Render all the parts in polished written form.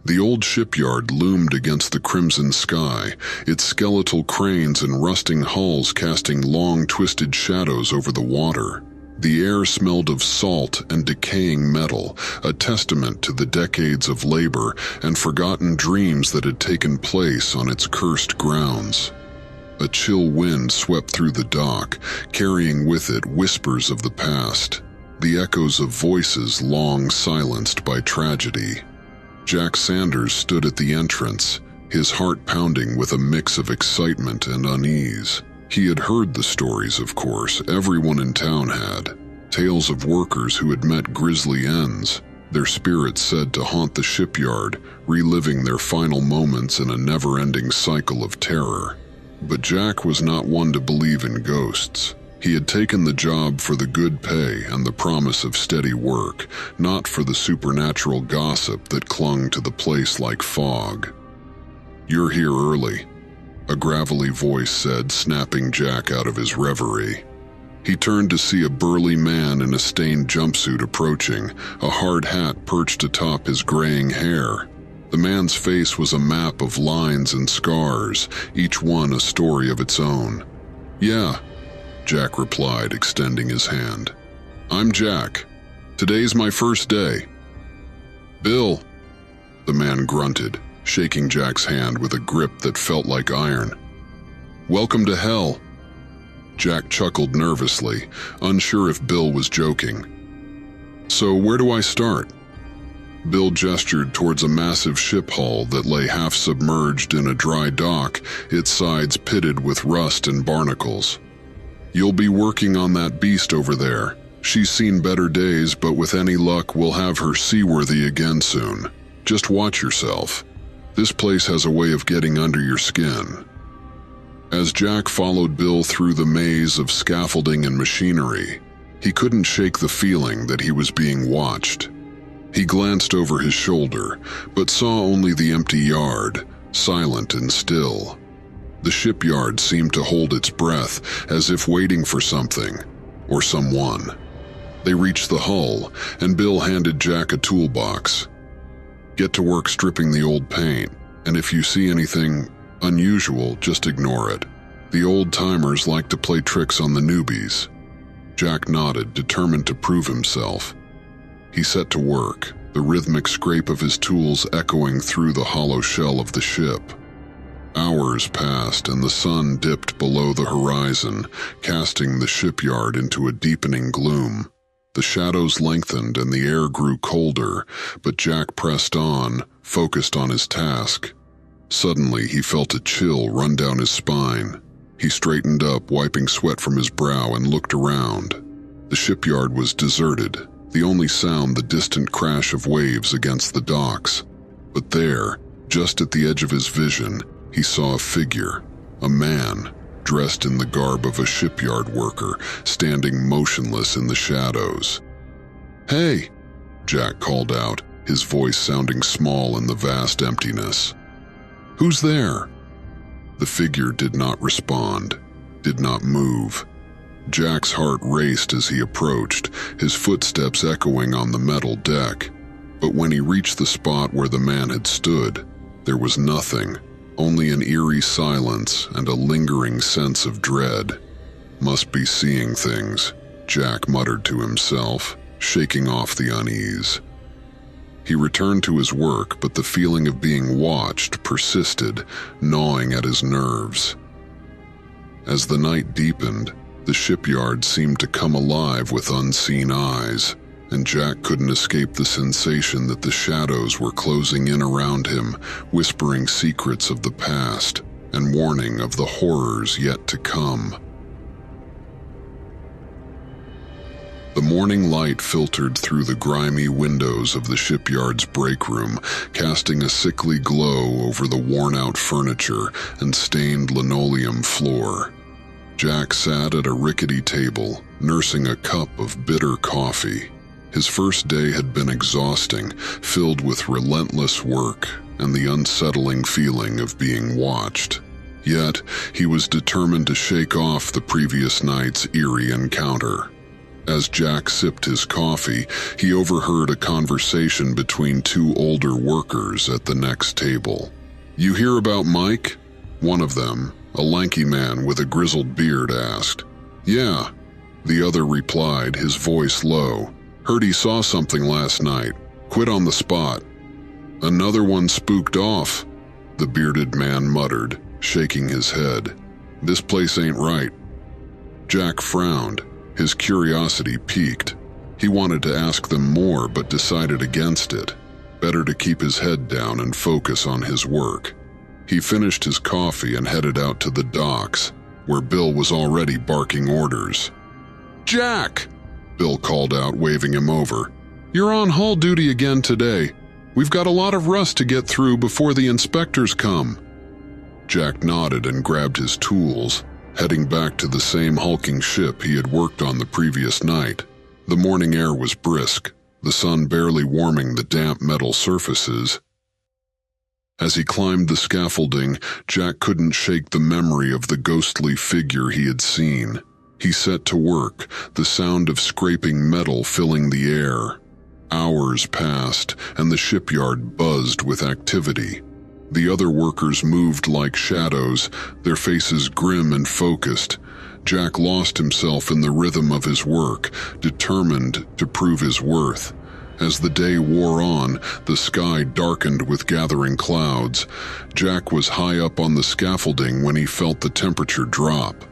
The old shipyard loomed against the crimson sky, its skeletal cranes and rusting hulls casting long, twisted shadows over the water. The air smelled of salt and decaying metal, a testament to the decades of labor and forgotten dreams that had taken place on its cursed grounds. A chill wind swept through the dock, carrying with it whispers of the past, the echoes of voices long silenced by tragedy. Jack Sanders stood at the entrance, his heart pounding with a mix of excitement and unease. He had heard the stories, of course, everyone in town had. Tales of workers who had met grisly ends, their spirits said to haunt the shipyard, reliving their final moments in a never-ending cycle of terror. But Jack was not one to believe in ghosts. He had taken the job for the good pay and the promise of steady work, not for the supernatural gossip that clung to the place like fog. "You're here early," a gravelly voice said, snapping Jack out of his reverie. He turned to see a burly man in a stained jumpsuit approaching, a hard hat perched atop his graying hair. The man's face was a map of lines and scars, each one a story of its own. "Yeah," Jack replied, extending his hand. "I'm Jack. Today's my first day." "Bill," the man grunted, shaking Jack's hand with a grip that felt like iron. "Welcome to hell." Jack chuckled nervously, unsure if Bill was joking. "So where do I start?" Bill gestured towards a massive ship hull that lay half submerged in a dry dock, its sides pitted with rust and barnacles. "You'll be working on that beast over there. She's seen better days, but with any luck we'll have her seaworthy again soon. Just watch yourself. This place has a way of getting under your skin." As Jack followed Bill through the maze of scaffolding and machinery, he couldn't shake the feeling that he was being watched. He glanced over his shoulder, but saw only the empty yard, silent and still. The shipyard seemed to hold its breath, as if waiting for something, or someone. They reached the hull, and Bill handed Jack a toolbox. "Get to work stripping the old paint, and if you see anything unusual, just ignore it. The old-timers like to play tricks on the newbies." Jack nodded, determined to prove himself. He set to work, the rhythmic scrape of his tools echoing through the hollow shell of the ship. Hours passed and the sun dipped below the horizon, casting the shipyard into a deepening gloom. The shadows lengthened and the air grew colder, but Jack pressed on, focused on his task. Suddenly he felt a chill run down his spine. He straightened up, wiping sweat from his brow, and looked around. The shipyard was deserted, the only sound the distant crash of waves against the docks. But there, just at the edge of his vision, he saw a figure, a man, dressed in the garb of a shipyard worker, standing motionless in the shadows. "Hey!" Jack called out, his voice sounding small in the vast emptiness. "Who's there?" The figure did not respond, did not move. Jack's heart raced as he approached, his footsteps echoing on the metal deck. But when he reached the spot where the man had stood, there was nothing, only an eerie silence and a lingering sense of dread. "Must be seeing things," Jack muttered to himself, shaking off the unease. He returned to his work, but the feeling of being watched persisted, gnawing at his nerves. As the night deepened, the shipyard seemed to come alive with unseen eyes, and Jack couldn't escape the sensation that the shadows were closing in around him, whispering secrets of the past and warning of the horrors yet to come. The morning light filtered through the grimy windows of the shipyard's break room, casting a sickly glow over the worn-out furniture and stained linoleum floor. Jack sat at a rickety table, nursing a cup of bitter coffee. His first day had been exhausting, filled with relentless work and the unsettling feeling of being watched. Yet, he was determined to shake off the previous night's eerie encounter. As Jack sipped his coffee, he overheard a conversation between two older workers at the next table. "You hear about Mike?" One of them, a lanky man with a grizzled beard, asked. "Yeah," the other replied, his voice low. "Heard he saw something last night. Quit on the spot." "Another one spooked off," the bearded man muttered, shaking his head. "This place ain't right." Jack frowned. His curiosity piqued. He wanted to ask them more but decided against it. Better to keep his head down and focus on his work. He finished his coffee and headed out to the docks, where Bill was already barking orders. "Jack!" Bill called out, waving him over. "You're on hull duty again today. We've got a lot of rust to get through before the inspectors come." Jack nodded and grabbed his tools, heading back to the same hulking ship he had worked on the previous night. The morning air was brisk, the sun barely warming the damp metal surfaces. As he climbed the scaffolding, Jack couldn't shake the memory of the ghostly figure he had seen. He set to work, the sound of scraping metal filling the air. Hours passed, and the shipyard buzzed with activity. The other workers moved like shadows, their faces grim and focused. Jack lost himself in the rhythm of his work, determined to prove his worth. As the day wore on, the sky darkened with gathering clouds. Jack was high up on the scaffolding when he felt the temperature drop.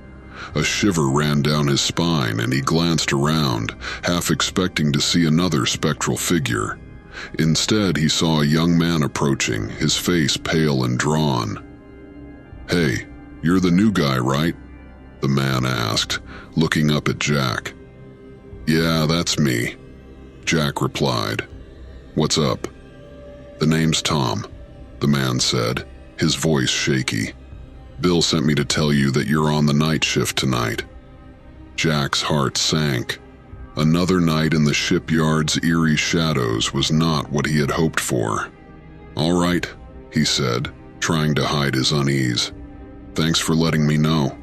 A shiver ran down his spine and he glanced around, half expecting to see another spectral figure. Instead, he saw a young man approaching, his face pale and drawn. "Hey, you're the new guy, right?" the man asked, looking up at Jack. "Yeah, that's me," Jack replied. "What's up?" "The name's Tom," the man said, his voice shaky. "Bill sent me to tell you that you're on the night shift tonight." Jack's heart sank. Another night in the shipyard's eerie shadows was not what he had hoped for. "All right," he said, trying to hide his unease. "Thanks for letting me know."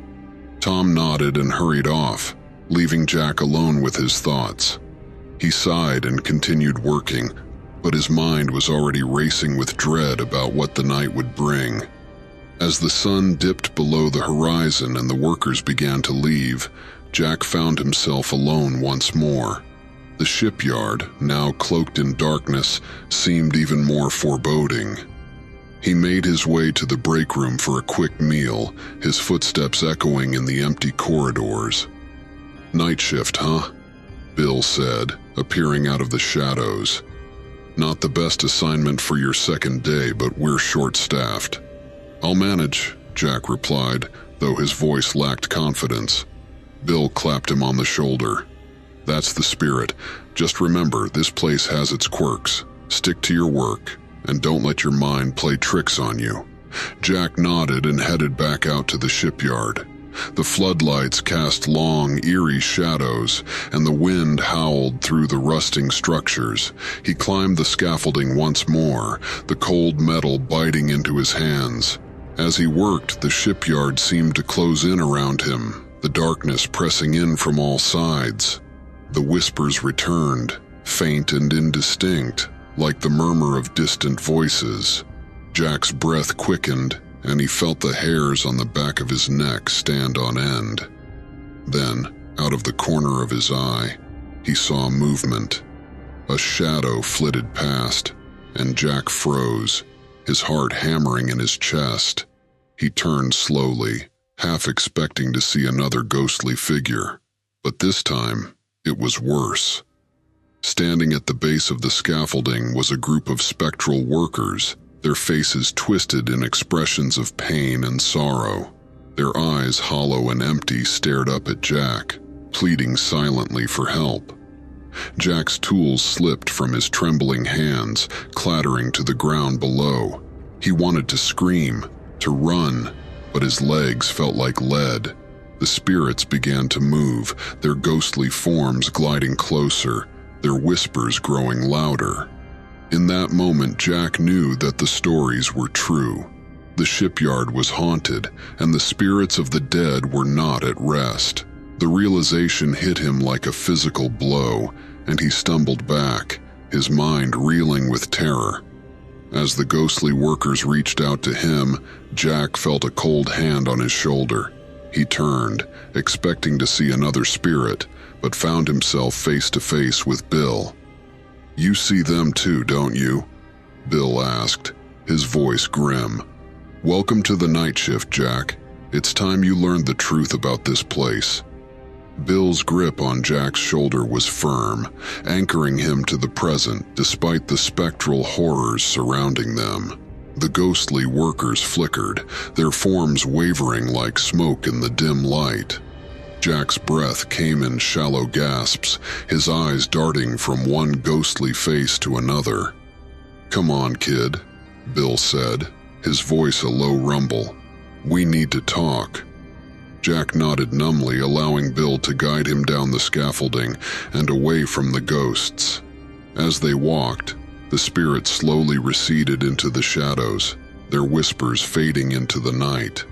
Tom nodded and hurried off, leaving Jack alone with his thoughts. He sighed and continued working, but his mind was already racing with dread about what the night would bring. As the sun dipped below the horizon and the workers began to leave, Jack found himself alone once more. The shipyard, now cloaked in darkness, seemed even more foreboding. He made his way to the break room for a quick meal, his footsteps echoing in the empty corridors. "Night shift, huh?" Bill said, appearing out of the shadows. "Not the best assignment for your second day, but we're short-staffed." "I'll manage," Jack replied, though his voice lacked confidence. Bill clapped him on the shoulder. "That's the spirit. Just remember, this place has its quirks. Stick to your work, and don't let your mind play tricks on you." Jack nodded and headed back out to the shipyard. The floodlights cast long, eerie shadows, and the wind howled through the rusting structures. He climbed the scaffolding once more, the cold metal biting into his hands. As he worked, the shipyard seemed to close in around him, the darkness pressing in from all sides. The whispers returned, faint and indistinct, like the murmur of distant voices. Jack's breath quickened, and he felt the hairs on the back of his neck stand on end. Then, out of the corner of his eye, he saw movement. A shadow flitted past, and Jack froze, his heart hammering in his chest. He turned slowly, half expecting to see another ghostly figure, but this time it was worse. Standing at the base of the scaffolding was a group of spectral workers, their faces twisted in expressions of pain and sorrow. Their eyes, hollow and empty, stared up at Jack, pleading silently for help. Jack's tools slipped from his trembling hands, clattering to the ground below. He wanted to scream, to run, but his legs felt like lead. The spirits began to move, their ghostly forms gliding closer, their whispers growing louder. In that moment, Jack knew that the stories were true. The shipyard was haunted, and the spirits of the dead were not at rest. The realization hit him like a physical blow, and he stumbled back, his mind reeling with terror. As the ghostly workers reached out to him, Jack felt a cold hand on his shoulder. He turned, expecting to see another spirit, but found himself face to face with Bill. "You see them too, don't you?" Bill asked, his voice grim. "Welcome to the night shift, Jack. It's time you learned the truth about this place." Bill's grip on Jack's shoulder was firm, anchoring him to the present despite the spectral horrors surrounding them. The ghostly workers flickered, their forms wavering like smoke in the dim light. Jack's breath came in shallow gasps, his eyes darting from one ghostly face to another. "Come on, kid," Bill said, his voice a low rumble. "We need to talk." Jack nodded numbly, allowing Bill to guide him down the scaffolding and away from the ghosts. As they walked, the spirits slowly receded into the shadows, their whispers fading into the night.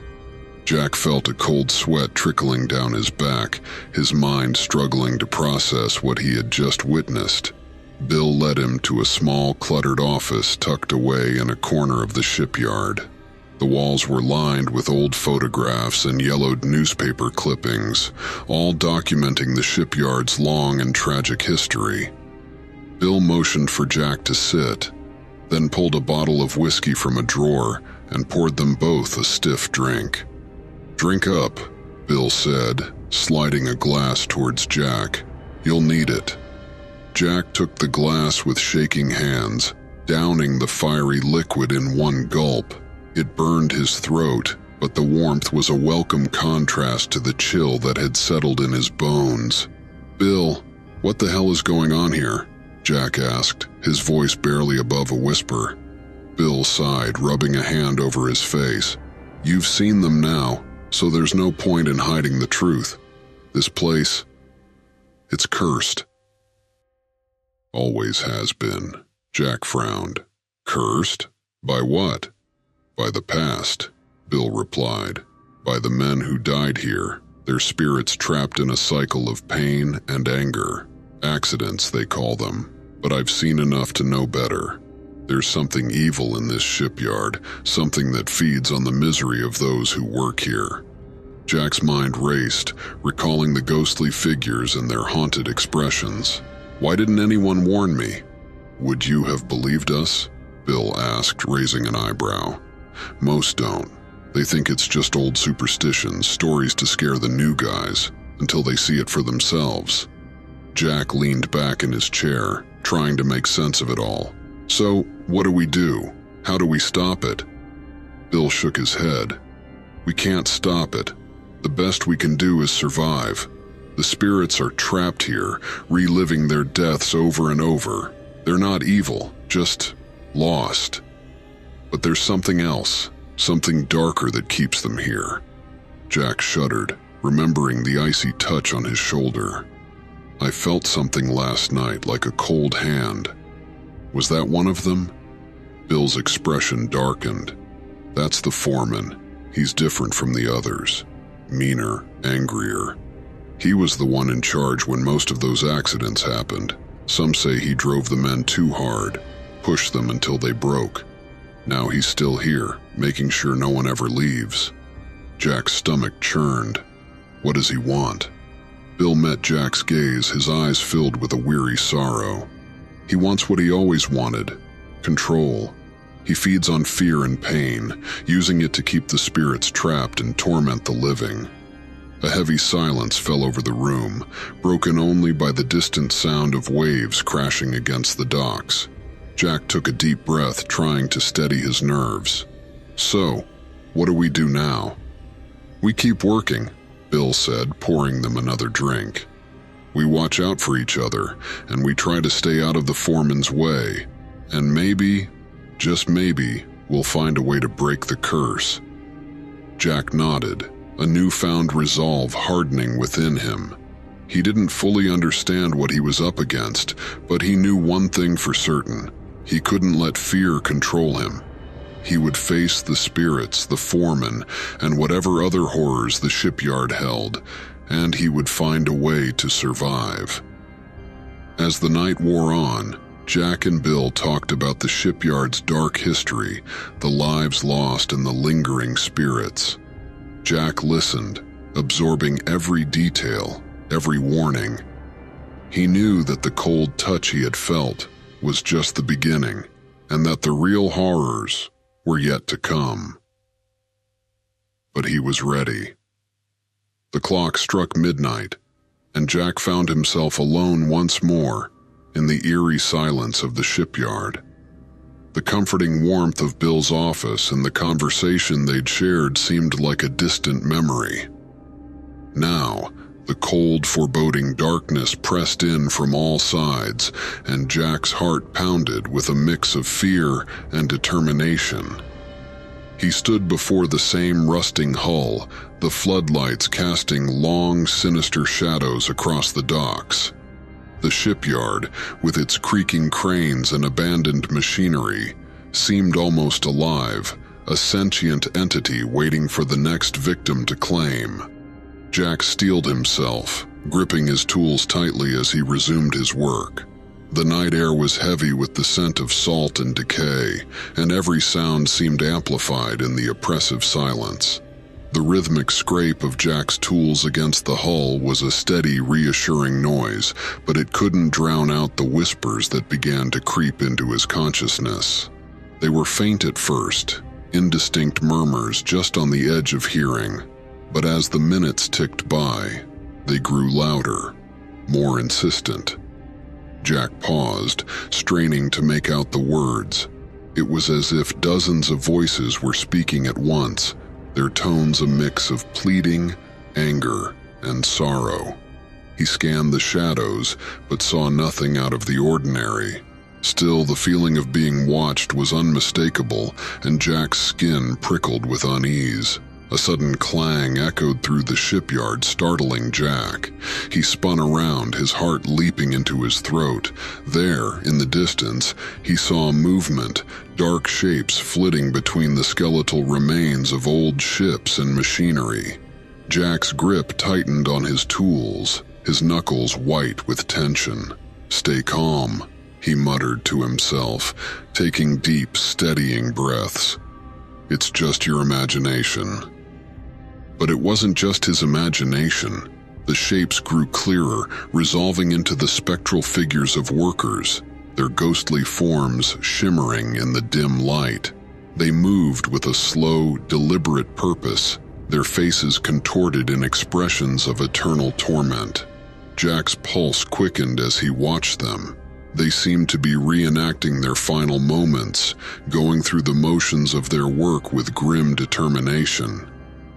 Jack felt a cold sweat trickling down his back, his mind struggling to process what he had just witnessed. Bill led him to a small, cluttered office tucked away in a corner of the shipyard. The walls were lined with old photographs and yellowed newspaper clippings, all documenting the shipyard's long and tragic history. Bill motioned for Jack to sit, then pulled a bottle of whiskey from a drawer and poured them both a stiff drink. "Drink up," Bill said, sliding a glass towards Jack. "You'll need it." Jack took the glass with shaking hands, downing the fiery liquid in one gulp. It burned his throat, but the warmth was a welcome contrast to the chill that had settled in his bones. "Bill, what the hell is going on here?" Jack asked, his voice barely above a whisper. Bill sighed, rubbing a hand over his face. "You've seen them now, so there's no point in hiding the truth. This place, it's cursed." "Always has been," Jack frowned. "Cursed? By what?" "By the past," Bill replied. "By the men who died here, their spirits trapped in a cycle of pain and anger. Accidents, they call them, but I've seen enough to know better. There's something evil in this shipyard, something that feeds on the misery of those who work here." Jack's mind raced, recalling the ghostly figures and their haunted expressions. "Why didn't anyone warn me?" "Would you have believed us?" Bill asked, raising an eyebrow. "Most don't. They think it's just old superstitions, stories to scare the new guys, until they see it for themselves." Jack leaned back in his chair, trying to make sense of it all. "So, what do we do? How do we stop it?" Bill shook his head. "We can't stop it. The best we can do is survive. The spirits are trapped here, reliving their deaths over and over. They're not evil, just lost. But there's something else, something darker that keeps them here." Jack shuddered, remembering the icy touch on his shoulder. "I felt something last night, like a cold hand. Was that one of them?" Bill's expression darkened. "That's the foreman. He's different from the others. Meaner, angrier. He was the one in charge when most of those accidents happened. Some say he drove the men too hard, pushed them until they broke. Now he's still here, making sure no one ever leaves." Jack's stomach churned. What does he want? Bill met Jack's gaze, his eyes filled with a weary sorrow. He wants what he always wanted: control. He feeds on fear and pain, using it to keep the spirits trapped and torment the living. A heavy silence fell over the room, broken only by the distant sound of waves crashing against the docks. Jack took a deep breath, trying to steady his nerves. "So, what do we do now?" "We keep working," Bill said, pouring them another drink. "We watch out for each other, and we try to stay out of the foreman's way. And maybe, just maybe, we'll find a way to break the curse." Jack nodded, a newfound resolve hardening within him. He didn't fully understand what he was up against, but he knew one thing for certain: he couldn't let fear control him. He would face the spirits, the foreman, and whatever other horrors the shipyard held, and he would find a way to survive. As the night wore on, Jack and Bill talked about the shipyard's dark history, the lives lost and the lingering spirits. Jack listened, absorbing every detail, every warning. He knew that the cold touch he had felt was just the beginning, and that the real horrors were yet to come. But he was ready. The clock struck midnight, and Jack found himself alone once more in the eerie silence of the shipyard. The comforting warmth of Bill's office and the conversation they'd shared seemed like a distant memory. Now, the cold, foreboding darkness pressed in from all sides, and Jack's heart pounded with a mix of fear and determination. He stood before the same rusting hull, the floodlights casting long, sinister shadows across the docks. The shipyard, with its creaking cranes and abandoned machinery, seemed almost alive, a sentient entity waiting for the next victim to claim. Jack steeled himself, gripping his tools tightly as he resumed his work. The night air was heavy with the scent of salt and decay, and every sound seemed amplified in the oppressive silence. The rhythmic scrape of Jack's tools against the hull was a steady, reassuring noise, but it couldn't drown out the whispers that began to creep into his consciousness. They were faint at first, indistinct murmurs just on the edge of hearing, but as the minutes ticked by, they grew louder, more insistent. Jack paused, straining to make out the words. It was as if dozens of voices were speaking at once, their tones a mix of pleading, anger, and sorrow. He scanned the shadows, but saw nothing out of the ordinary. Still, the feeling of being watched was unmistakable, and Jack's skin prickled with unease. A sudden clang echoed through the shipyard, startling Jack. He spun around, his heart leaping into his throat. There, in the distance, he saw movement, dark shapes flitting between the skeletal remains of old ships and machinery. Jack's grip tightened on his tools, his knuckles white with tension. "Stay calm," he muttered to himself, taking deep, steadying breaths. "It's just your imagination." But it wasn't just his imagination. The shapes grew clearer, resolving into the spectral figures of workers, their ghostly forms shimmering in the dim light. They moved with a slow, deliberate purpose, their faces contorted in expressions of eternal torment. Jack's pulse quickened as he watched them. They seemed to be reenacting their final moments, going through the motions of their work with grim determination.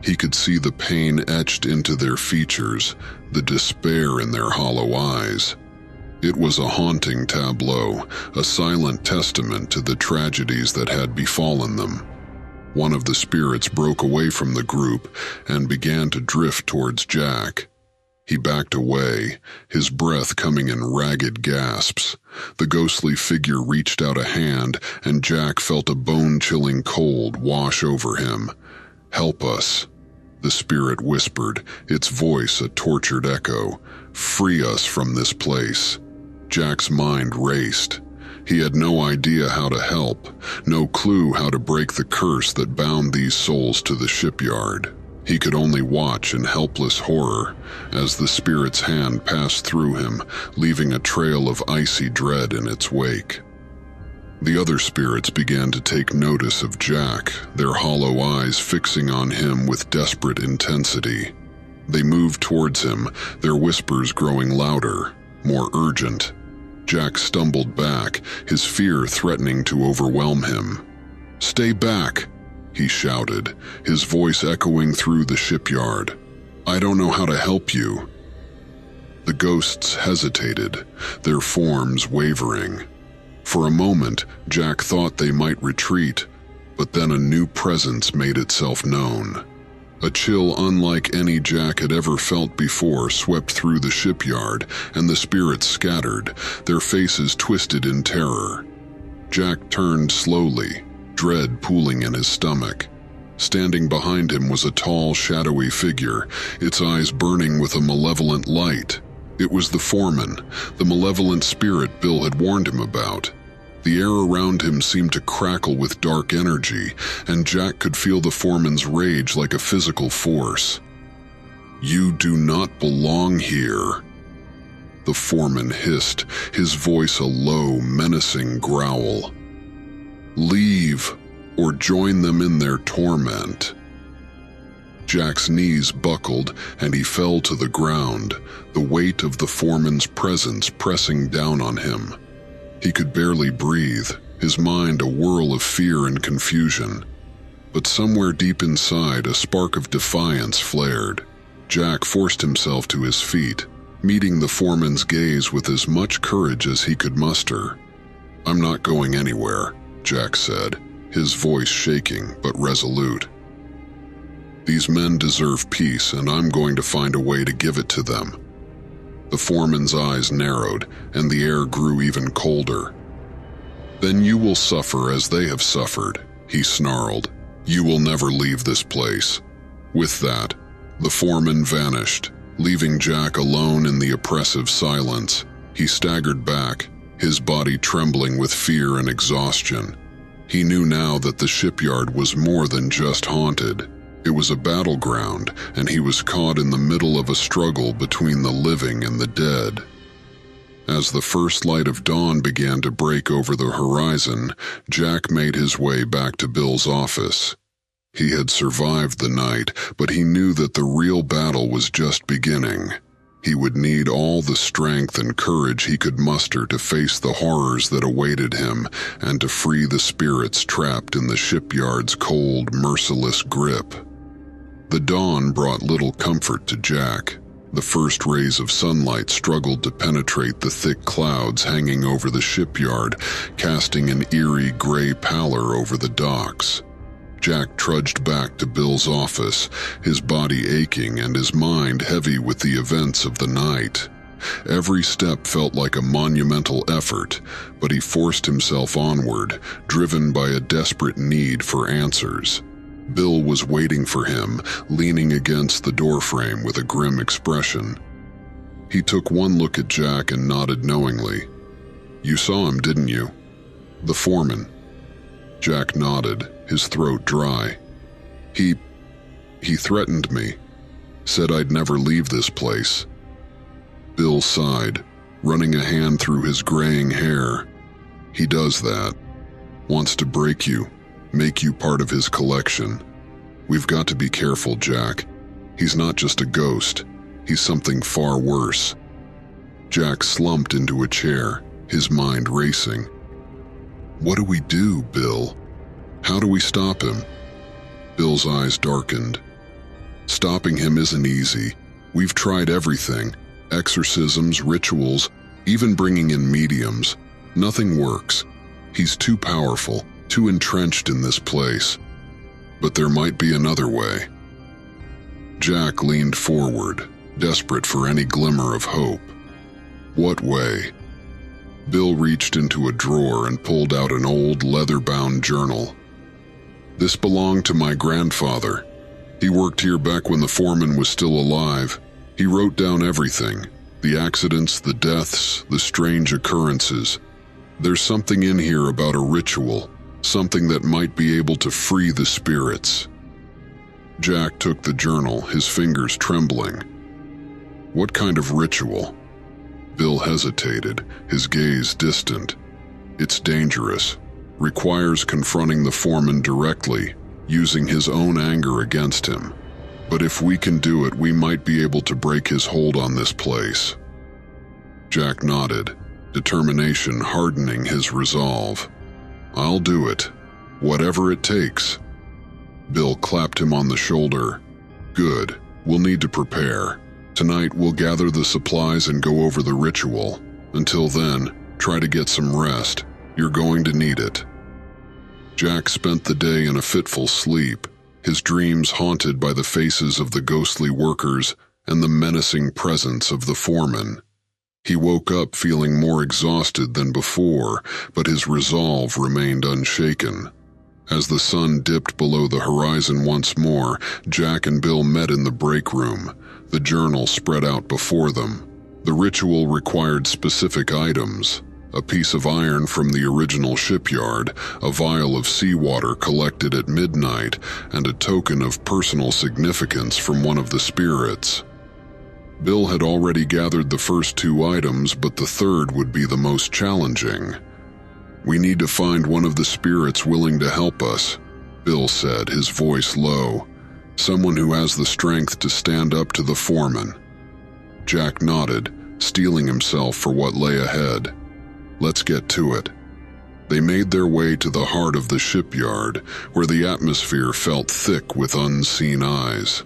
He could see the pain etched into their features, the despair in their hollow eyes. It was a haunting tableau, a silent testament to the tragedies that had befallen them. One of the spirits broke away from the group and began to drift towards Jack. He backed away, his breath coming in ragged gasps. The ghostly figure reached out a hand, and Jack felt a bone-chilling cold wash over him. "Help us," the spirit whispered, its voice a tortured echo. "Free us from this place." Jack's mind raced. He had no idea how to help, no clue how to break the curse that bound these souls to the shipyard. He could only watch in helpless horror as the spirit's hand passed through him, leaving a trail of icy dread in its wake. The other spirits began to take notice of Jack, their hollow eyes fixing on him with desperate intensity. They moved towards him, their whispers growing louder, more urgent. Jack stumbled back, his fear threatening to overwhelm him. "Stay back," he shouted, his voice echoing through the shipyard. "I don't know how to help you." The ghosts hesitated, their forms wavering. For a moment, Jack thought they might retreat, but then a new presence made itself known. A chill unlike any Jack had ever felt before swept through the shipyard, and the spirits scattered, their faces twisted in terror. Jack turned slowly, dread pooling in his stomach. Standing behind him was a tall, shadowy figure, its eyes burning with a malevolent light. It was the foreman, the malevolent spirit Bill had warned him about. The air around him seemed to crackle with dark energy, and Jack could feel the foreman's rage like a physical force. "You do not belong here," the foreman hissed, his voice a low, menacing growl. "Leave, or join them in their torment." Jack's knees buckled, and he fell to the ground, the weight of the foreman's presence pressing down on him. He could barely breathe, his mind a whirl of fear and confusion. But somewhere deep inside, a spark of defiance flared. Jack forced himself to his feet, meeting the foreman's gaze with as much courage as he could muster. "I'm not going anywhere," Jack said, his voice shaking but resolute. "These men deserve peace, and I'm going to find a way to give it to them." The foreman's eyes narrowed, and the air grew even colder. "Then you will suffer as they have suffered," he snarled. "You will never leave this place." With that, the foreman vanished, leaving Jack alone in the oppressive silence. He staggered back, his body trembling with fear and exhaustion. He knew now that the shipyard was more than just haunted. It was a battleground, and he was caught in the middle of a struggle between the living and the dead. As the first light of dawn began to break over the horizon, Jack made his way back to Bill's office. He had survived the night, but he knew that the real battle was just beginning. He would need all the strength and courage he could muster to face the horrors that awaited him and to free the spirits trapped in the shipyard's cold, merciless grip. The dawn brought little comfort to Jack. The first rays of sunlight struggled to penetrate the thick clouds hanging over the shipyard, casting an eerie gray pallor over the docks. Jack trudged back to Bill's office, his body aching and his mind heavy with the events of the night. Every step felt like a monumental effort, but he forced himself onward, driven by a desperate need for answers. Bill was waiting for him, leaning against the doorframe with a grim expression. He took one look at Jack and nodded knowingly. "You saw him, didn't you?" "The foreman." Jack nodded, his throat dry. He threatened me, said I'd never leave this place." Bill sighed, running a hand through his graying hair. "He does that. Wants to break you, make you part of his collection. We've got to be careful, Jack. He's not just a ghost. He's something far worse." Jack slumped into a chair, his mind racing. "What do we do, Bill? How do we stop him?" Bill's eyes darkened. "Stopping him isn't easy. We've tried everything. Exorcisms, rituals, even bringing in mediums. Nothing works. He's too powerful, too entrenched in this place. But there might be another way." Jack leaned forward, desperate for any glimmer of hope. "What way?" Bill reached into a drawer and pulled out an old leather-bound journal. "This belonged to my grandfather. He worked here back when the foreman was still alive. He wrote down everything, the accidents, the deaths, the strange occurrences. There's something in here about a ritual, something that might be able to free the spirits." Jack took the journal, his fingers trembling. "What kind of ritual?" Bill hesitated, his gaze distant. "It's dangerous. Requires confronting the foreman directly, using his own anger against him. But if we can do it, we might be able to break his hold on this place." Jack nodded, determination hardening his resolve. "I'll do it, whatever it takes." Bill clapped him on the shoulder. "Good, we'll need to prepare. Tonight we'll gather the supplies and go over the ritual. Until then, try to get some rest. You're going to need it." Jack spent the day in a fitful sleep, his dreams haunted by the faces of the ghostly workers and the menacing presence of the foreman. He woke up feeling more exhausted than before, but his resolve remained unshaken. As the sun dipped below the horizon once more, Jack and Bill met in the break room, the journal spread out before them. The ritual required specific items: a piece of iron from the original shipyard, a vial of seawater collected at midnight, and a token of personal significance from one of the spirits. Bill had already gathered the first two items, but the third would be the most challenging. "We need to find one of the spirits willing to help us," Bill said, his voice low. "Someone who has the strength to stand up to the foreman." Jack nodded, steeling himself for what lay ahead. "Let's get to it." They made their way to the heart of the shipyard, where the atmosphere felt thick with unseen eyes.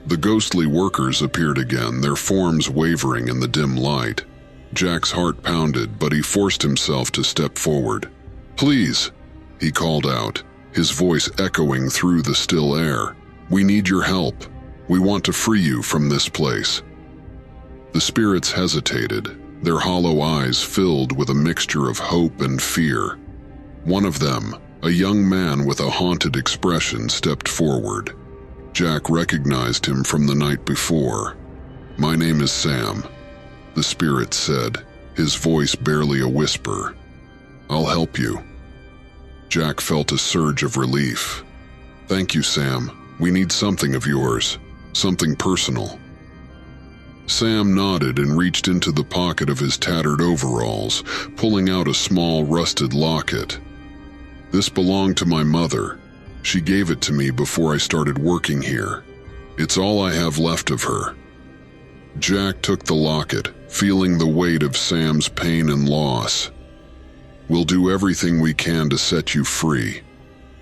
The ghostly workers appeared again, their forms wavering in the dim light. Jack's heart pounded, but he forced himself to step forward. "Please," he called out, his voice echoing through the still air. "We need your help. We want to free you from this place." The spirits hesitated, their hollow eyes filled with a mixture of hope and fear. One of them, a young man with a haunted expression, stepped forward. Jack recognized him from the night before. "My name is Sam," the spirit said, his voice barely a whisper. "I'll help you." Jack felt a surge of relief. "Thank you, Sam. We need something of yours, something personal." Sam nodded and reached into the pocket of his tattered overalls, pulling out a small rusted locket. "This belonged to my mother. She gave it to me before I started working here. It's all I have left of her." Jack took the locket, feeling the weight of Sam's pain and loss. "We'll do everything we can to set you free."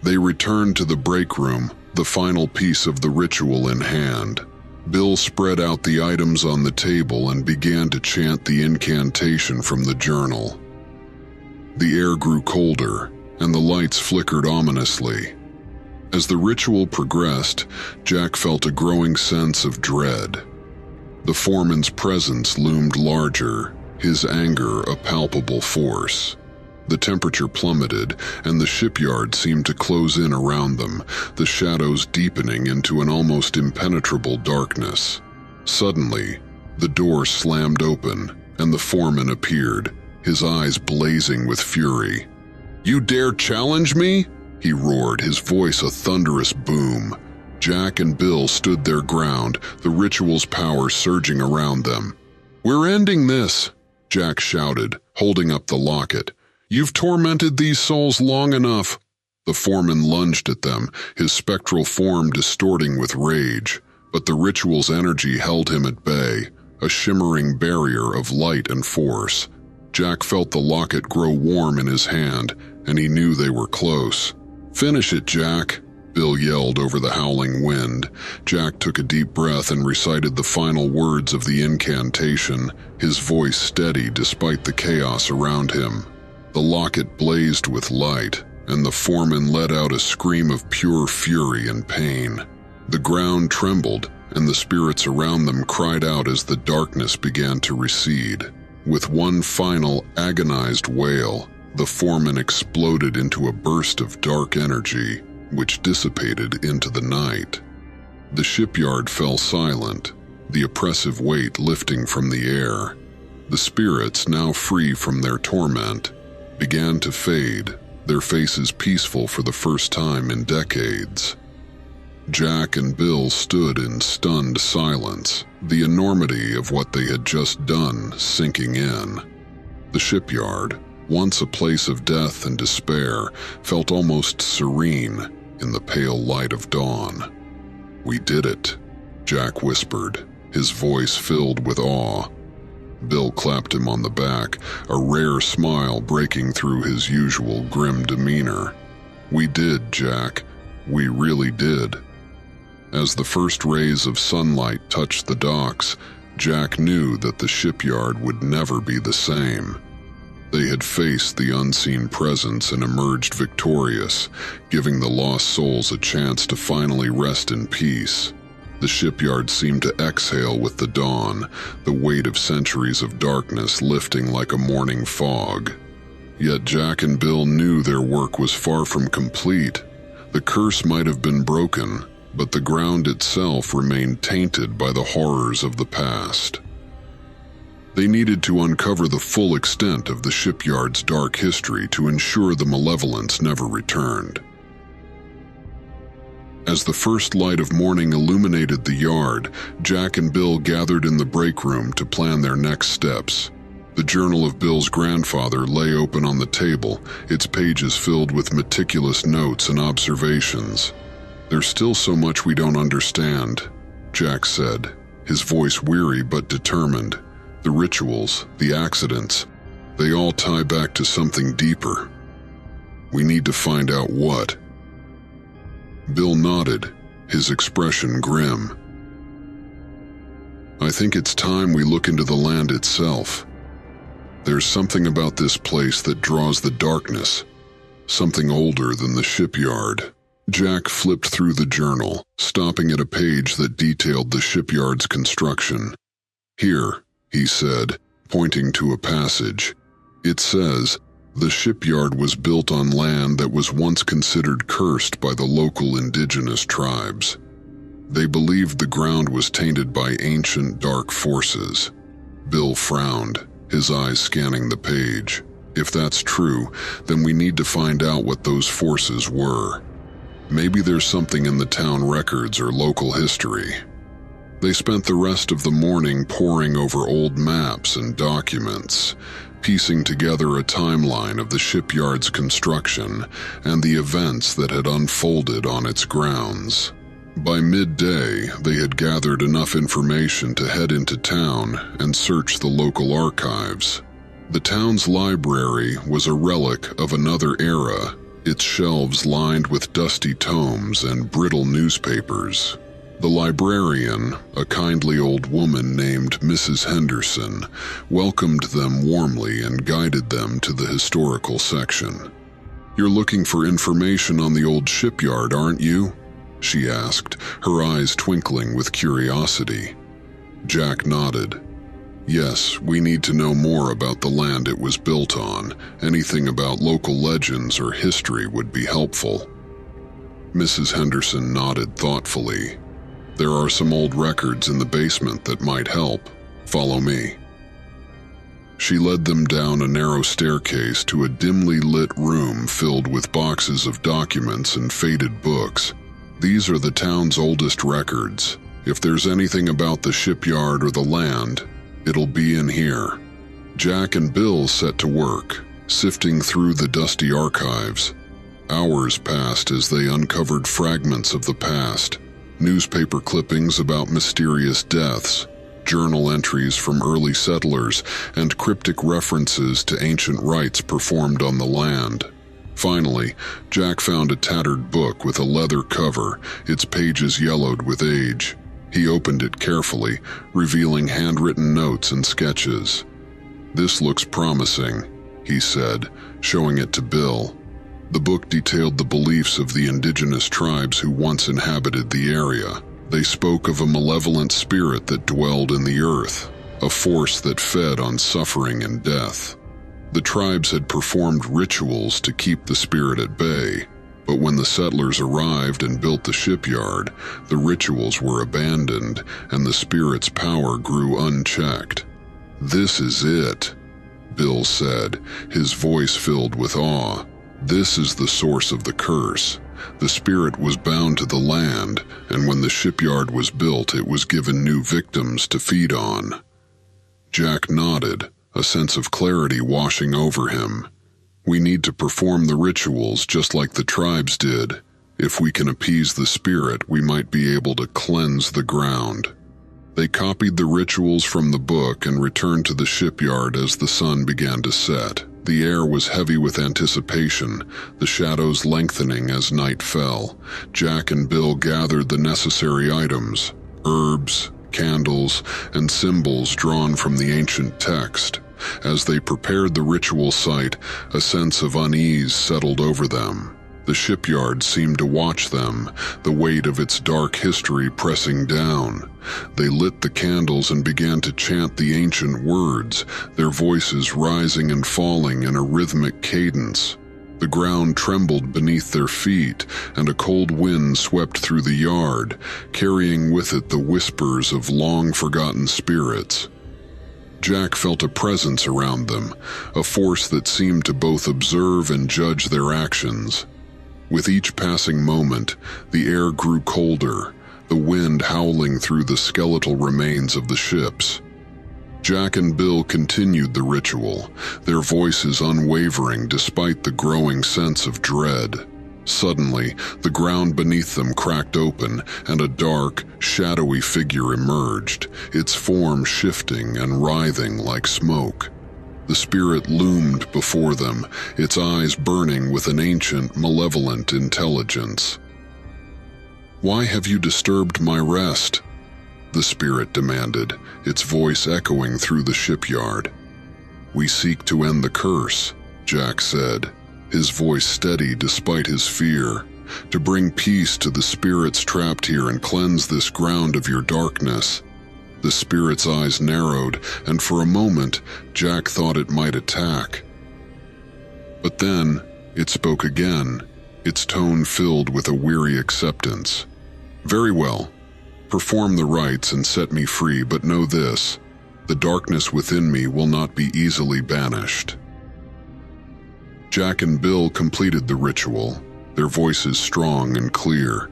They returned to the break room, the final piece of the ritual in hand. Bill spread out the items on the table and began to chant the incantation from the journal. The air grew colder, and the lights flickered ominously. As the ritual progressed, Jack felt a growing sense of dread. The foreman's presence loomed larger, his anger a palpable force. The temperature plummeted, and the shipyard seemed to close in around them, the shadows deepening into an almost impenetrable darkness. Suddenly, the door slammed open, and the foreman appeared, his eyes blazing with fury. "You dare challenge me?" he roared, his voice a thunderous boom. Jack and Bill stood their ground, the ritual's power surging around them. "We're ending this," Jack shouted, holding up the locket. "You've tormented these souls long enough." The foreman lunged at them, his spectral form distorting with rage, but the ritual's energy held him at bay, a shimmering barrier of light and force. Jack felt the locket grow warm in his hand, and he knew they were close. "Finish it, Jack," Bill yelled over the howling wind. Jack took a deep breath and recited the final words of the incantation, his voice steady despite the chaos around him. The locket blazed with light, and the foreman let out a scream of pure fury and pain. The ground trembled, and the spirits around them cried out as the darkness began to recede. With one final, agonized wail, the foreman exploded into a burst of dark energy, which dissipated into the night. The shipyard fell silent, the oppressive weight lifting from the air. The spirits, now free from their torment, began to fade, their faces peaceful for the first time in decades. Jack and Bill stood in stunned silence, the enormity of what they had just done sinking in. The shipyard, once a place of death and despair, felt almost serene in the pale light of dawn. "We did it," Jack whispered, his voice filled with awe. Bill clapped him on the back, a rare smile breaking through his usual grim demeanor. "We did, Jack. We really did." As the first rays of sunlight touched the docks, Jack knew that the shipyard would never be the same. They had faced the unseen presence and emerged victorious, giving the lost souls a chance to finally rest in peace. The shipyard seemed to exhale with the dawn, the weight of centuries of darkness lifting like a morning fog. Yet Jack and Bill knew their work was far from complete. The curse might have been broken, but the ground itself remained tainted by the horrors of the past. They needed to uncover the full extent of the shipyard's dark history to ensure the malevolence never returned. As the first light of morning illuminated the yard, Jack and Bill gathered in the break room to plan their next steps. The journal of Bill's grandfather lay open on the table, its pages filled with meticulous notes and observations. "There's still so much we don't understand," Jack said, his voice weary but determined. "The rituals, the accidents, they all tie back to something deeper. We need to find out what." Bill nodded, his expression grim. "I think it's time we look into the land itself. There's something about this place that draws the darkness, something older than the shipyard." Jack flipped through the journal, stopping at a page that detailed the shipyard's construction. "Here," he said, pointing to a passage. "It says, the shipyard was built on land that was once considered cursed by the local indigenous tribes. They believed the ground was tainted by ancient dark forces." Bill frowned, his eyes scanning the page. "If that's true, then we need to find out what those forces were. Maybe there's something in the town records or local history." They spent the rest of the morning poring over old maps and documents, piecing together a timeline of the shipyard's construction and the events that had unfolded on its grounds. By midday, they had gathered enough information to head into town and search the local archives. The town's library was a relic of another era, its shelves lined with dusty tomes and brittle newspapers. The librarian, a kindly old woman named Mrs. Henderson, welcomed them warmly and guided them to the historical section. "You're looking for information on the old shipyard, aren't you?" she asked, her eyes twinkling with curiosity. Jack nodded. "Yes, we need to know more about the land it was built on. Anything about local legends or history would be helpful." Mrs. Henderson nodded thoughtfully. "There are some old records in the basement that might help. Follow me." She led them down a narrow staircase to a dimly lit room filled with boxes of documents and faded books. "These are the town's oldest records. If there's anything about the shipyard or the land, it'll be in here." Jack and Bill set to work, sifting through the dusty archives. Hours passed as they uncovered fragments of the past, newspaper clippings about mysterious deaths, journal entries from early settlers, and cryptic references to ancient rites performed on the land. Finally, Jack found a tattered book with a leather cover, its pages yellowed with age. He opened it carefully, revealing handwritten notes and sketches. "This looks promising," he said, showing it to Bill. The book detailed the beliefs of the indigenous tribes who once inhabited the area. They spoke of a malevolent spirit that dwelled in the earth, a force that fed on suffering and death. The tribes had performed rituals to keep the spirit at bay, but when the settlers arrived and built the shipyard, the rituals were abandoned and the spirit's power grew unchecked. "This is it," Bill said, his voice filled with awe. "This is the source of the curse. The spirit was bound to the land, and when the shipyard was built, it was given new victims to feed on." Jack nodded, a sense of clarity washing over him. "We need to perform the rituals just like the tribes did. If we can appease the spirit, we might be able to cleanse the ground." They copied the rituals from the book and returned to the shipyard as the sun began to set. The air was heavy with anticipation, the shadows lengthening as night fell. Jack and Bill gathered the necessary items, herbs, candles, and symbols drawn from the ancient text. As they prepared the ritual site, a sense of unease settled over them. The shipyard seemed to watch them, the weight of its dark history pressing down. They lit the candles and began to chant the ancient words, their voices rising and falling in a rhythmic cadence. The ground trembled beneath their feet, and a cold wind swept through the yard, carrying with it the whispers of long-forgotten spirits. Jack felt a presence around them, a force that seemed to both observe and judge their actions. With each passing moment, the air grew colder, the wind howling through the skeletal remains of the ships. Jack and Bill continued the ritual, their voices unwavering despite the growing sense of dread. Suddenly, the ground beneath them cracked open, and a dark, shadowy figure emerged, its form shifting and writhing like smoke. The spirit loomed before them, its eyes burning with an ancient, malevolent intelligence. "Why have you disturbed my rest?" the spirit demanded, its voice echoing through the shipyard. "We seek to end the curse," Jack said, his voice steady despite his fear, "to bring peace to the spirits trapped here and cleanse this ground of your darkness." The spirit's eyes narrowed, and for a moment, Jack thought it might attack. But then, it spoke again, its tone filled with a weary acceptance. "Very well. Perform the rites and set me free, but know this: the darkness within me will not be easily banished." Jack and Bill completed the ritual, their voices strong and clear.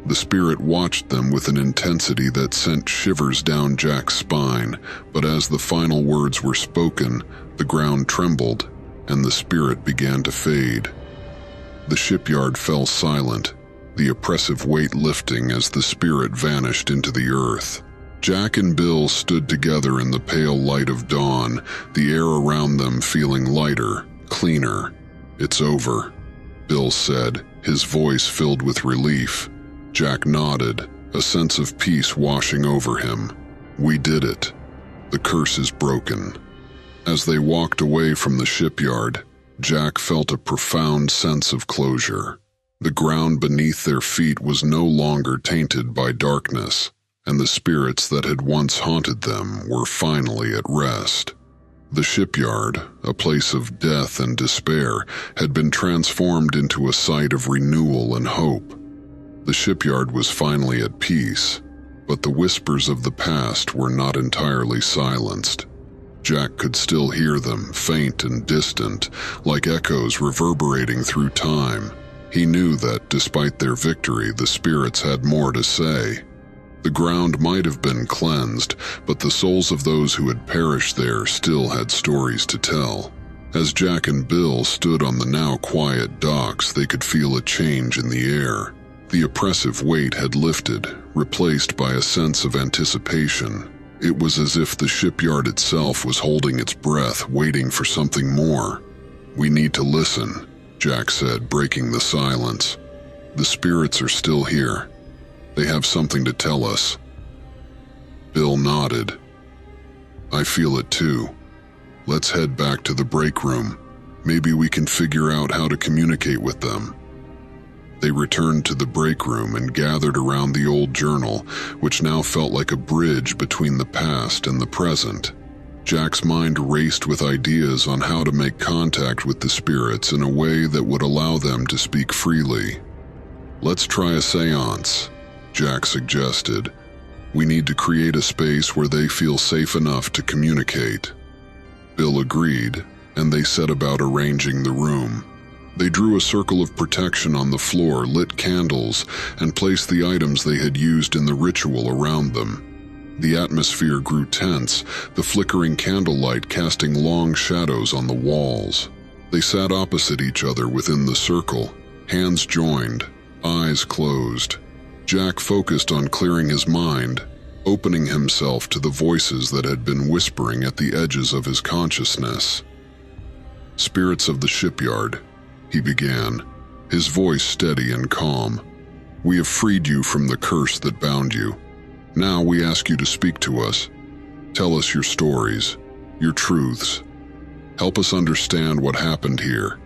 The spirit watched them with an intensity that sent shivers down Jack's spine, but as the final words were spoken, the ground trembled, and the spirit began to fade. The shipyard fell silent, the oppressive weight lifting as the spirit vanished into the earth. Jack and Bill stood together in the pale light of dawn, the air around them feeling lighter, cleaner. "It's over," Bill said, his voice filled with relief. Jack nodded, a sense of peace washing over him. "We did it. The curse is broken." As they walked away from the shipyard, Jack felt a profound sense of closure. The ground beneath their feet was no longer tainted by darkness, and the spirits that had once haunted them were finally at rest. The shipyard, a place of death and despair, had been transformed into a site of renewal and hope. The shipyard was finally at peace, but the whispers of the past were not entirely silenced. Jack could still hear them, faint and distant, like echoes reverberating through time. He knew that, despite their victory, the spirits had more to say. The ground might have been cleansed, but the souls of those who had perished there still had stories to tell. As Jack and Bill stood on the now quiet docks, they could feel a change in the air. The oppressive weight had lifted, replaced by a sense of anticipation. It was as if the shipyard itself was holding its breath, waiting for something more. "We need to listen," Jack said, breaking the silence. "The spirits are still here. They have something to tell us." Bill nodded. "I feel it too. Let's head back to the break room. Maybe we can figure out how to communicate with them." They returned to the break room and gathered around the old journal, which now felt like a bridge between the past and the present. Jack's mind raced with ideas on how to make contact with the spirits in a way that would allow them to speak freely. "Let's try a seance," Jack suggested. "We need to create a space where they feel safe enough to communicate." Bill agreed, and they set about arranging the room. They drew a circle of protection on the floor, lit candles, and placed the items they had used in the ritual around them. The atmosphere grew tense, the flickering candlelight casting long shadows on the walls. They sat opposite each other within the circle, hands joined, eyes closed. Jack focused on clearing his mind, opening himself to the voices that had been whispering at the edges of his consciousness. "Spirits of the shipyard," he began, his voice steady and calm. "We have freed you from the curse that bound you. Now we ask you to speak to us. Tell us your stories, your truths. Help us understand what happened here."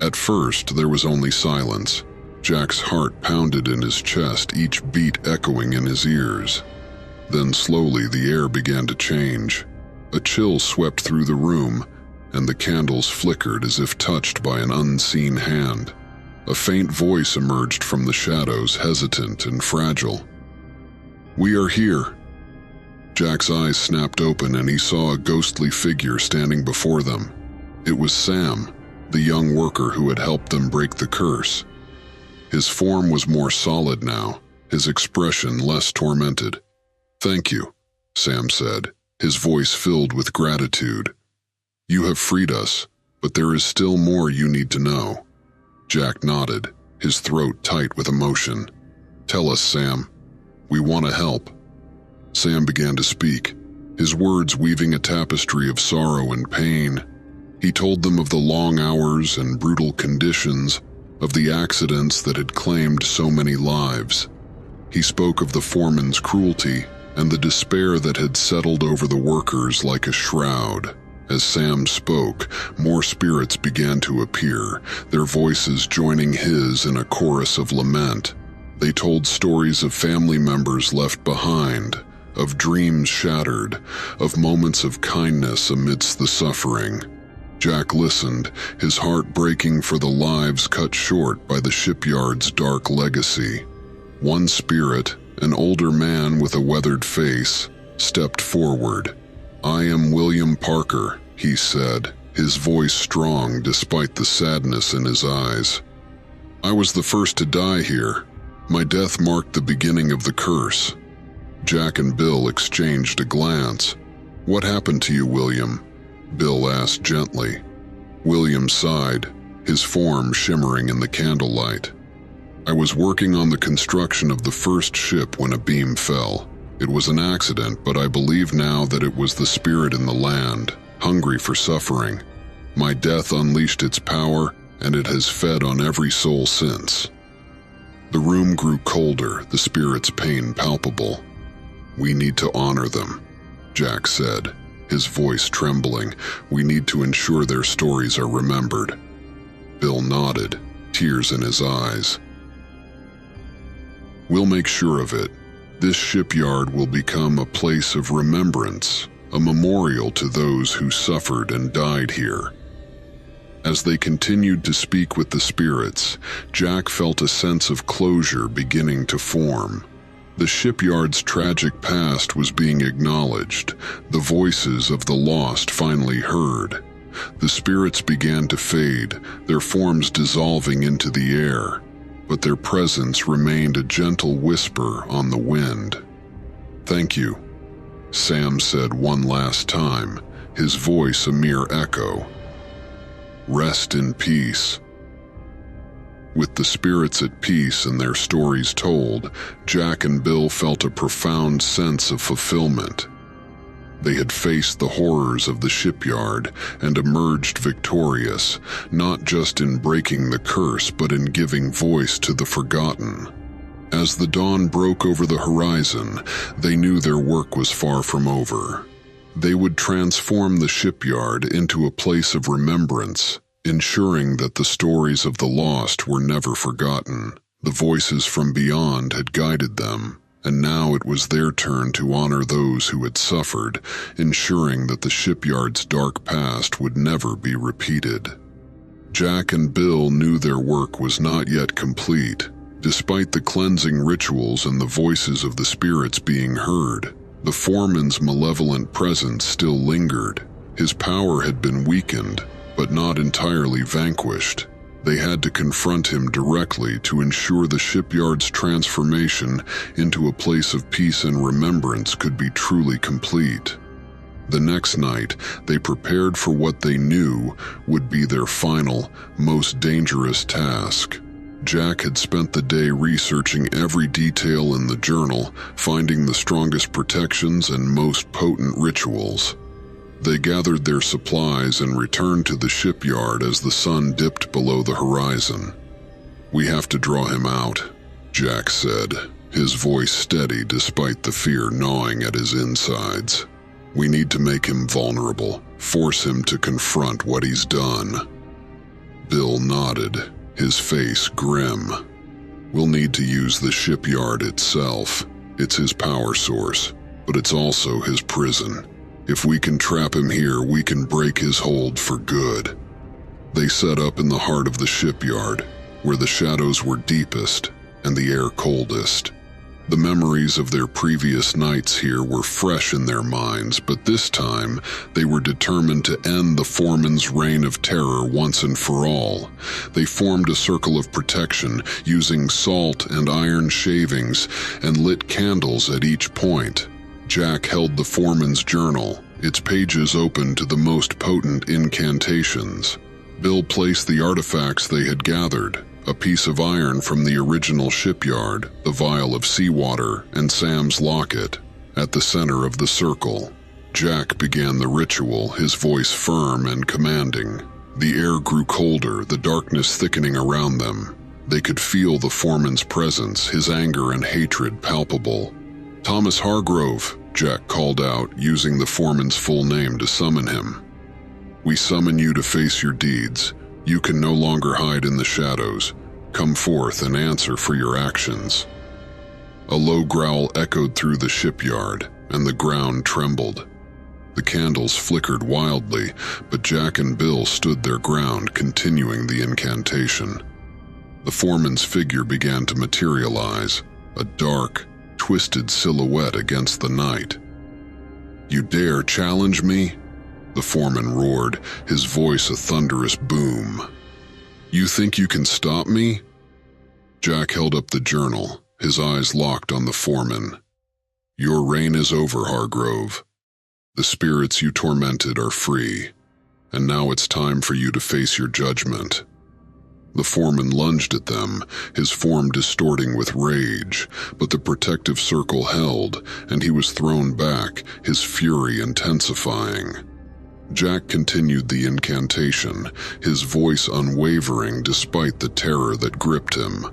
At first, there was only silence. Jack's heart pounded in his chest, each beat echoing in his ears. Then slowly the air began to change. A chill swept through the room, and the candles flickered as if touched by an unseen hand. A faint voice emerged from the shadows, hesitant and fragile. "We are here." Jack's eyes snapped open and he saw a ghostly figure standing before them. It was Sam, the young worker who had helped them break the curse. His form was more solid now, his expression less tormented. "Thank you," Sam said, his voice filled with gratitude. "You have freed us, but there is still more you need to know." Jack nodded, his throat tight with emotion. "Tell us, Sam. We want to help." Sam began to speak, his words weaving a tapestry of sorrow and pain. He told them of the long hours and brutal conditions, of the accidents that had claimed so many lives. He spoke of the foreman's cruelty and the despair that had settled over the workers like a shroud. As Sam spoke, more spirits began to appear, their voices joining his in a chorus of lament. They told stories of family members left behind, of dreams shattered, of moments of kindness amidst the suffering. Jack listened, his heart breaking for the lives cut short by the shipyard's dark legacy. One spirit, an older man with a weathered face, stepped forward. "I am William Parker," he said, his voice strong despite the sadness in his eyes. "I was the first to die here. My death marked the beginning of the curse." Jack and Bill exchanged a glance. "What happened to you, William?" Bill asked gently. William sighed, his form shimmering in the candlelight. "I was working on the construction of the first ship when a beam fell. It was an accident, but I believe now that it was the spirit in the land, hungry for suffering. My death unleashed its power, and it has fed on every soul since." The room grew colder, the spirit's pain palpable. "We need to honor them," Jack said, his voice trembling. "We need to ensure their stories are remembered." Bill nodded, tears in his eyes. "We'll make sure of it. This shipyard will become a place of remembrance, a memorial to those who suffered and died here." As they continued to speak with the spirits, Jack felt a sense of closure beginning to form. The shipyard's tragic past was being acknowledged, the voices of the lost finally heard. The spirits began to fade, their forms dissolving into the air, but their presence remained a gentle whisper on the wind. "Thank you," Sam said one last time, his voice a mere echo. "Rest in peace." With the spirits at peace and their stories told, Jack and Bill felt a profound sense of fulfillment. They had faced the horrors of the shipyard and emerged victorious, not just in breaking the curse but in giving voice to the forgotten. As the dawn broke over the horizon, they knew their work was far from over. They would transform the shipyard into a place of remembrance, ensuring that the stories of the lost were never forgotten. The voices from beyond had guided them, and now it was their turn to honor those who had suffered, ensuring that the shipyard's dark past would never be repeated. Jack and Bill knew their work was not yet complete. Despite the cleansing rituals and the voices of the spirits being heard, the foreman's malevolent presence still lingered. His power had been weakened, but not entirely vanquished. They had to confront him directly to ensure the shipyard's transformation into a place of peace and remembrance could be truly complete. The next night, they prepared for what they knew would be their final, most dangerous task. Jack had spent the day researching every detail in the journal, finding the strongest protections and most potent rituals. They gathered their supplies and returned to the shipyard as the sun dipped below the horizon. "We have to draw him out," Jack said, his voice steady despite the fear gnawing at his insides. "We need to make him vulnerable, force him to confront what he's done." Bill nodded, his face grim. "We'll need to use the shipyard itself. It's his power source, but it's also his prison. If we can trap him here, we can break his hold for good." They set up in the heart of the shipyard, where the shadows were deepest and the air coldest. The memories of their previous nights here were fresh in their minds, but this time they were determined to end the foreman's reign of terror once and for all. They formed a circle of protection, using salt and iron shavings, and lit candles at each point. Jack held the foreman's journal, its pages open to the most potent incantations. Bill placed the artifacts they had gathered, a piece of iron from the original shipyard, the vial of seawater, and Sam's locket, at the center of the circle. Jack began the ritual, his voice firm and commanding. The air grew colder, the darkness thickening around them. They could feel the foreman's presence, his anger and hatred palpable. "Thomas Hargrove," Jack called out, using the foreman's full name to summon him. "We summon you to face your deeds. You can no longer hide in the shadows. Come forth and answer for your actions." A low growl echoed through the shipyard, and the ground trembled. The candles flickered wildly, but Jack and Bill stood their ground, continuing the incantation. The foreman's figure began to materialize, a dark, twisted silhouette against the night. "You dare challenge me?" the foreman roared, his voice a thunderous boom. "You think you can stop me?" Jack held up the journal, his eyes locked on the foreman. "Your reign is over, Hargrove. The spirits you tormented are free, and now it's time for you to face your judgment." The foreman lunged at them, his form distorting with rage, but the protective circle held, and he was thrown back, his fury intensifying. Jack continued the incantation, his voice unwavering despite the terror that gripped him.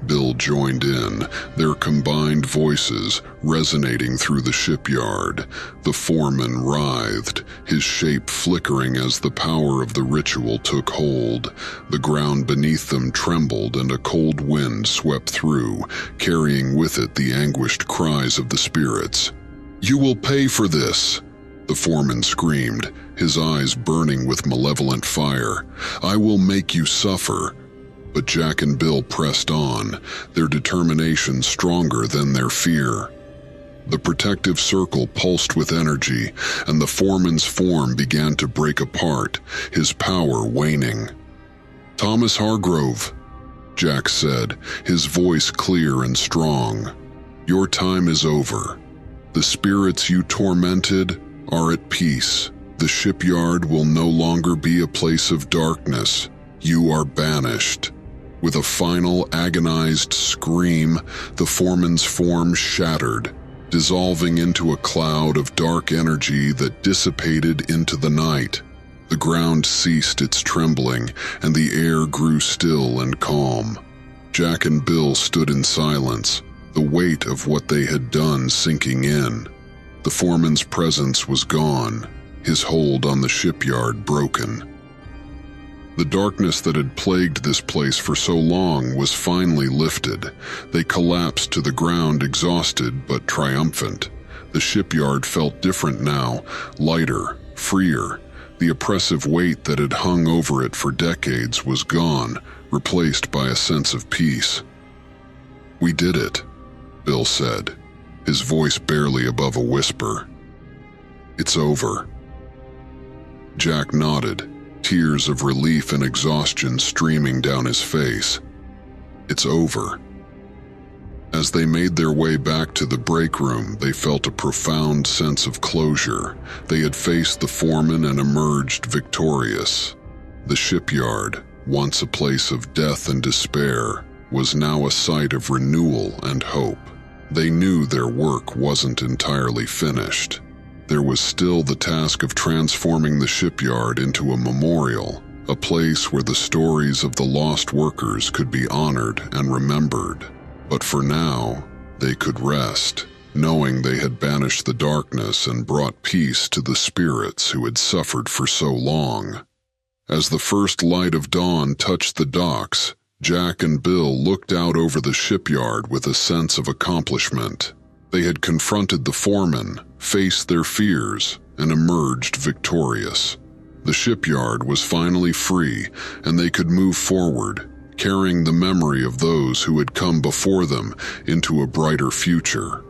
Bill joined in, their combined voices resonating through the shipyard. The foreman writhed, his shape flickering as the power of the ritual took hold. The ground beneath them trembled and a cold wind swept through, carrying with it the anguished cries of the spirits. "You will pay for this!" the foreman screamed, his eyes burning with malevolent fire. "I will make you suffer." But Jack and Bill pressed on, their determination stronger than their fear. The protective circle pulsed with energy, and the foreman's form began to break apart, his power waning. "Thomas Hargrove," Jack said, his voice clear and strong. "Your time is over. The spirits you tormented are at peace. The shipyard will no longer be a place of darkness. You are banished." With a final agonized scream, the foreman's form shattered, dissolving into a cloud of dark energy that dissipated into the night. The ground ceased its trembling, and the air grew still and calm. Jack and Bill stood in silence, the weight of what they had done sinking in. The foreman's presence was gone, his hold on the shipyard broken. The darkness that had plagued this place for so long was finally lifted. They collapsed to the ground, exhausted but triumphant. The shipyard felt different now, lighter, freer. The oppressive weight that had hung over it for decades was gone, replaced by a sense of peace. "We did it," Bill said, his voice barely above a whisper. "It's over." Jack nodded, tears of relief and exhaustion streaming down his face. "It's over." As they made their way back to the break room, they felt a profound sense of closure. They had faced the foreman and emerged victorious. The shipyard, once a place of death and despair, was now a site of renewal and hope. They knew their work wasn't entirely finished. There was still the task of transforming the shipyard into a memorial, a place where the stories of the lost workers could be honored and remembered. But for now, they could rest, knowing they had banished the darkness and brought peace to the spirits who had suffered for so long. As the first light of dawn touched the docks, Jack and Bill looked out over the shipyard with a sense of accomplishment. They had confronted the foreman, faced their fears, and emerged victorious. The shipyard was finally free, and they could move forward, carrying the memory of those who had come before them into a brighter future.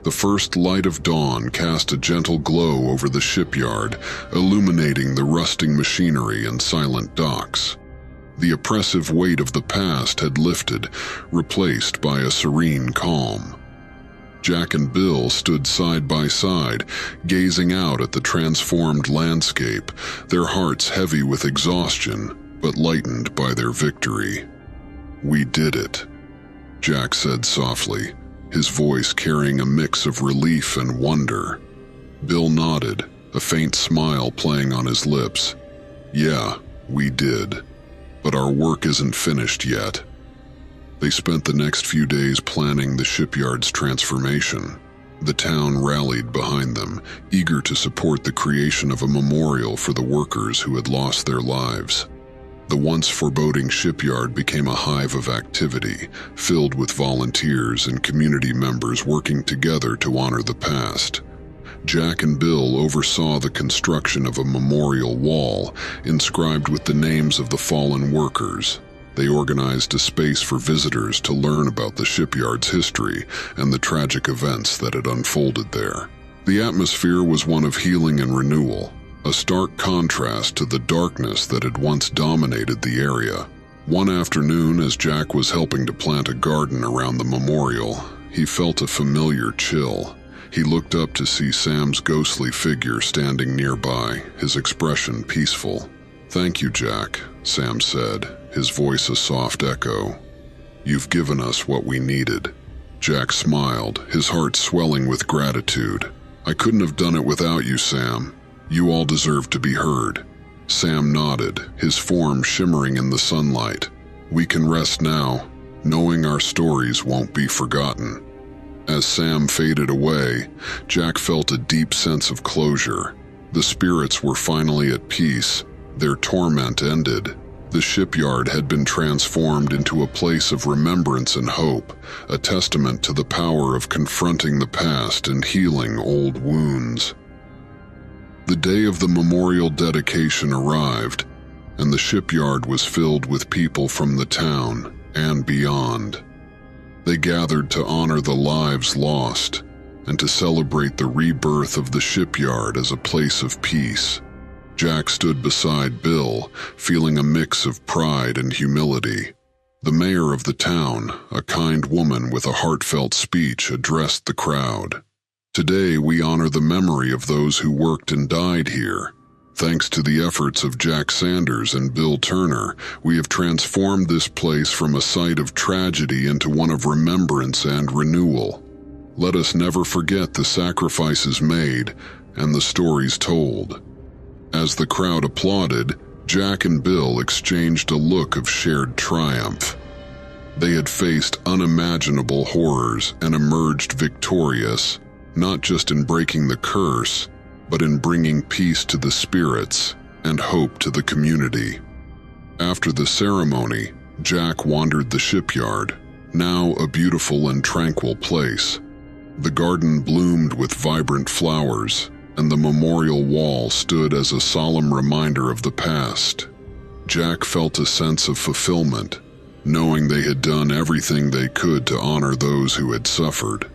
The first light of dawn cast a gentle glow over the shipyard, illuminating the rusting machinery and silent docks. The oppressive weight of the past had lifted, replaced by a serene calm. Jack and Bill stood side by side, gazing out at the transformed landscape, their hearts heavy with exhaustion, but lightened by their victory. "We did it," Jack said softly, his voice carrying a mix of relief and wonder. Bill nodded, a faint smile playing on his lips. "Yeah, we did. But our work isn't finished yet." They spent the next few days planning the shipyard's transformation. The town rallied behind them, eager to support the creation of a memorial for the workers who had lost their lives. The once foreboding shipyard became a hive of activity, filled with volunteers and community members working together to honor the past. Jack and Bill oversaw the construction of a memorial wall inscribed with the names of the fallen workers. They organized a space for visitors to learn about the shipyard's history and the tragic events that had unfolded there. The atmosphere was one of healing and renewal, a stark contrast to the darkness that had once dominated the area. One afternoon, as Jack was helping to plant a garden around the memorial, he felt a familiar chill. He looked up to see Sam's ghostly figure standing nearby, his expression peaceful. "Thank you, Jack," Sam said, his voice a soft echo. "You've given us what we needed." Jack smiled, his heart swelling with gratitude. "I couldn't have done it without you, Sam. You all deserve to be heard." Sam nodded, his form shimmering in the sunlight. "We can rest now, knowing our stories won't be forgotten." As Sam faded away, Jack felt a deep sense of closure. The spirits were finally at peace, their torment ended. The shipyard had been transformed into a place of remembrance and hope, a testament to the power of confronting the past and healing old wounds. The day of the memorial dedication arrived, and the shipyard was filled with people from the town and beyond. They gathered to honor the lives lost and to celebrate the rebirth of the shipyard as a place of peace. Jack stood beside Bill, feeling a mix of pride and humility. The mayor of the town, a kind woman with a heartfelt speech, addressed the crowd. "Today we honor the memory of those who worked and died here. Thanks to the efforts of Jack Sanders and Bill Turner, we have transformed this place from a site of tragedy into one of remembrance and renewal. Let us never forget the sacrifices made and the stories told." As the crowd applauded, Jack and Bill exchanged a look of shared triumph. They had faced unimaginable horrors and emerged victorious, not just in breaking the curse, but in bringing peace to the spirits and hope to the community. After the ceremony, Jack wandered the shipyard, now a beautiful and tranquil place. The garden bloomed with vibrant flowers, and the memorial wall stood as a solemn reminder of the past. Jack felt a sense of fulfillment, knowing they had done everything they could to honor those who had suffered.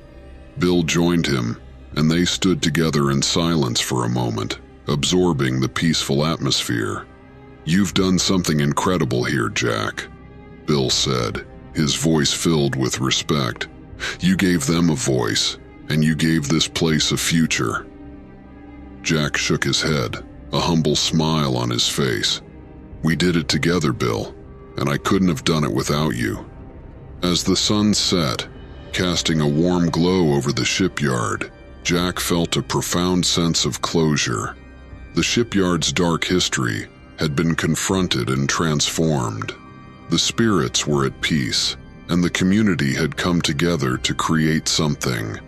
Bill joined him, and they stood together in silence for a moment, absorbing the peaceful atmosphere. "You've done something incredible here, Jack," Bill said, his voice filled with respect. "You gave them a voice, and you gave this place a future." Jack shook his head, a humble smile on his face. "We did it together, Bill, and I couldn't have done it without you." As the sun set, casting a warm glow over the shipyard, Jack felt a profound sense of closure. The shipyard's dark history had been confronted and transformed. The spirits were at peace, and the community had come together to create something